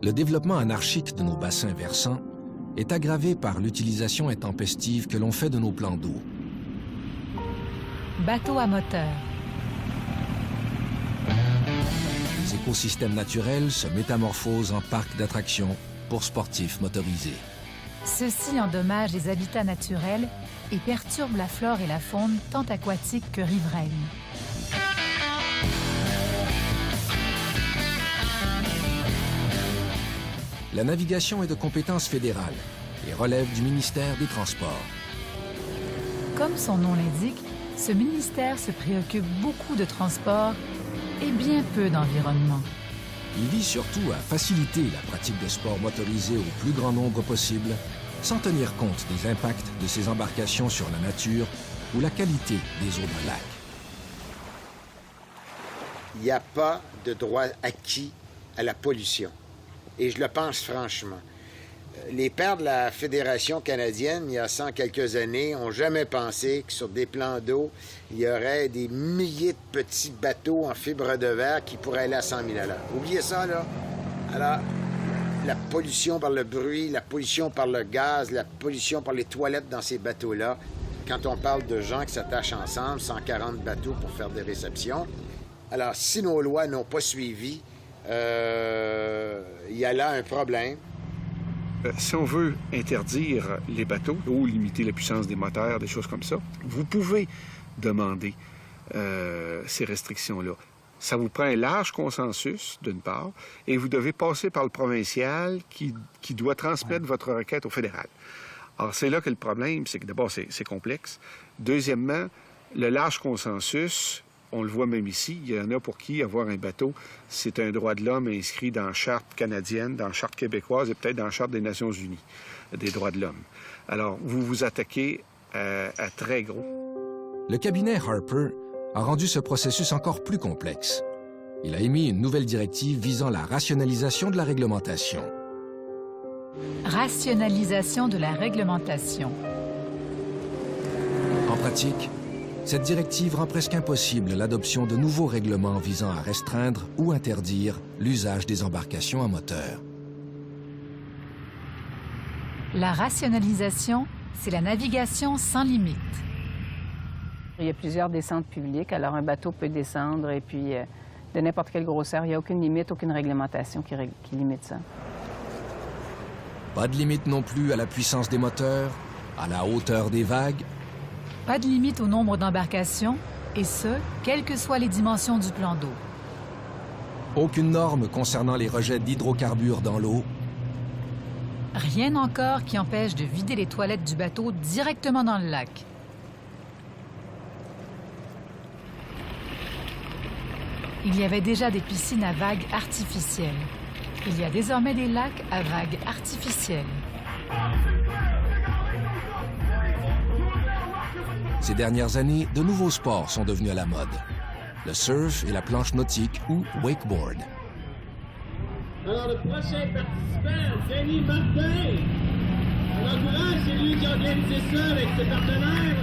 Le développement anarchique de nos bassins versants est aggravé par l'utilisation intempestive que l'on fait de nos plans d'eau. Bateaux à moteur. Les écosystèmes naturels se métamorphosent en parcs d'attractions pour sportifs motorisés. Ceux-ci endommagent les habitats naturels et perturbent la flore et la faune tant aquatique que riveraine. La navigation est de compétence fédérale et relève du ministère des Transports. Comme son nom l'indique, ce ministère se préoccupe beaucoup de transport et bien peu d'environnement. Il vise surtout à faciliter la pratique de sports motorisés au plus grand nombre possible, sans tenir compte des impacts de ces embarcations sur la nature ou la qualité des eaux d'un lac. Il n'y a pas de droit acquis à la pollution. Et je le pense franchement. Les pères de la Fédération canadienne, il y a 100 quelques années, n'ont jamais pensé que sur des plans d'eau, il y aurait des milliers de petits bateaux en fibre de verre qui pourraient aller à 100 000 à l'heure. Oubliez ça, là. Alors, la pollution par le bruit, la pollution par le gaz, la pollution par les toilettes dans ces bateaux-là. Quand on parle de gens qui s'attachent ensemble, 140 bateaux pour faire des réceptions. Alors, si nos lois n'ont pas suivi, il y a là un problème. Si on veut interdire les bateaux ou limiter la puissance des moteurs, des choses comme ça, vous pouvez demander ces restrictions-là. Ça vous prend un large consensus, d'une part, et vous devez passer par le provincial qui doit transmettre votre requête au fédéral. Alors, c'est là que le problème, c'est que d'abord, c'est complexe. Deuxièmement, le large consensus, on le voit même ici, il y en a pour qui avoir un bateau, c'est un droit de l'homme inscrit dans la Charte canadienne, dans la Charte québécoise et peut-être dans la Charte des Nations unies des droits de l'homme. Alors, vous vous attaquez à très gros. Le cabinet Harper a rendu ce processus encore plus complexe. Il a émis une nouvelle directive visant la rationalisation de la réglementation. Rationalisation de la réglementation. En pratique, cette directive rend presque impossible l'adoption de nouveaux règlements visant à restreindre ou interdire l'usage des embarcations à moteur. La rationalisation, c'est la navigation sans limite. Il y a plusieurs descentes publiques, alors un bateau peut descendre et puis de n'importe quelle grosseur, il n'y a aucune limite, aucune réglementation qui limite ça. Pas de limite non plus à la puissance des moteurs, à la hauteur des vagues. Pas de limite au nombre d'embarcations, et ce, quelles que soient les dimensions du plan d'eau. Aucune norme concernant les rejets d'hydrocarbures dans l'eau. Rien encore qui empêche de vider les toilettes du bateau directement dans le lac. Il y avait déjà des piscines à vagues artificielles. Il y a désormais des lacs à vagues artificielles. Ces dernières années, de nouveaux sports sont devenus à la mode. Le surf et la planche nautique ou wakeboard. Alors, le prochain participant, Denis Martin. On encourage, c'est lui qui a organisé ça avec ses partenaires.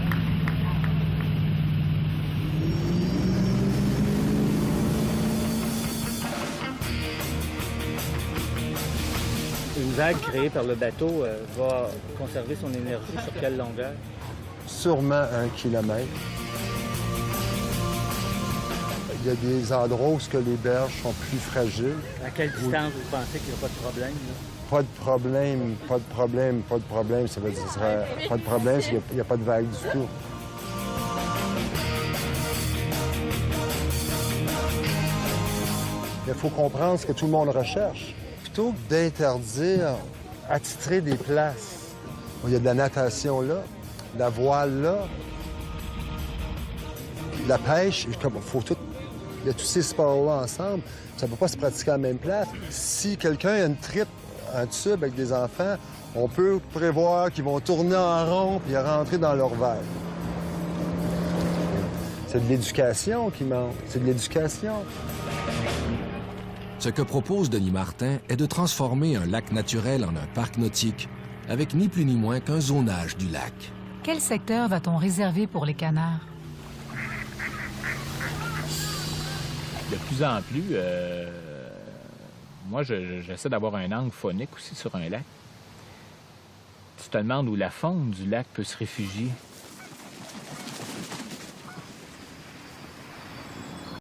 Une vague créée par le bateau va conserver son énergie sur quelle longueur? Sûrement 1 kilomètre. Il y a des endroits où les berges sont plus fragiles. À quelle distance vous pensez qu'il n'y a pas de problème? Là? Pas de problème, pas de problème, pas de problème. Ça veut dire que ce sera pas de problème s'il n'y a pas de vague du tout. Il faut comprendre ce que tout le monde recherche. Plutôt que d'interdire, attitrer des places. Il y a de la natation là, de la voile là, de la pêche. Il y a tous ces sports-là ensemble. Ça ne peut pas se pratiquer à la même place. Si quelqu'un a une trip, un tube avec des enfants, on peut prévoir qu'ils vont tourner en rond et rentrer dans leur verre. C'est de l'éducation qui manque. C'est de l'éducation. Ce que propose Denis Martin est de transformer un lac naturel en un parc nautique, avec ni plus ni moins qu'un zonage du lac. Quel secteur va-t-on réserver pour les canards? De plus en plus, Moi, j'essaie d'avoir un angle phonique aussi sur un lac. Tu te demandes où la faune du lac peut se réfugier.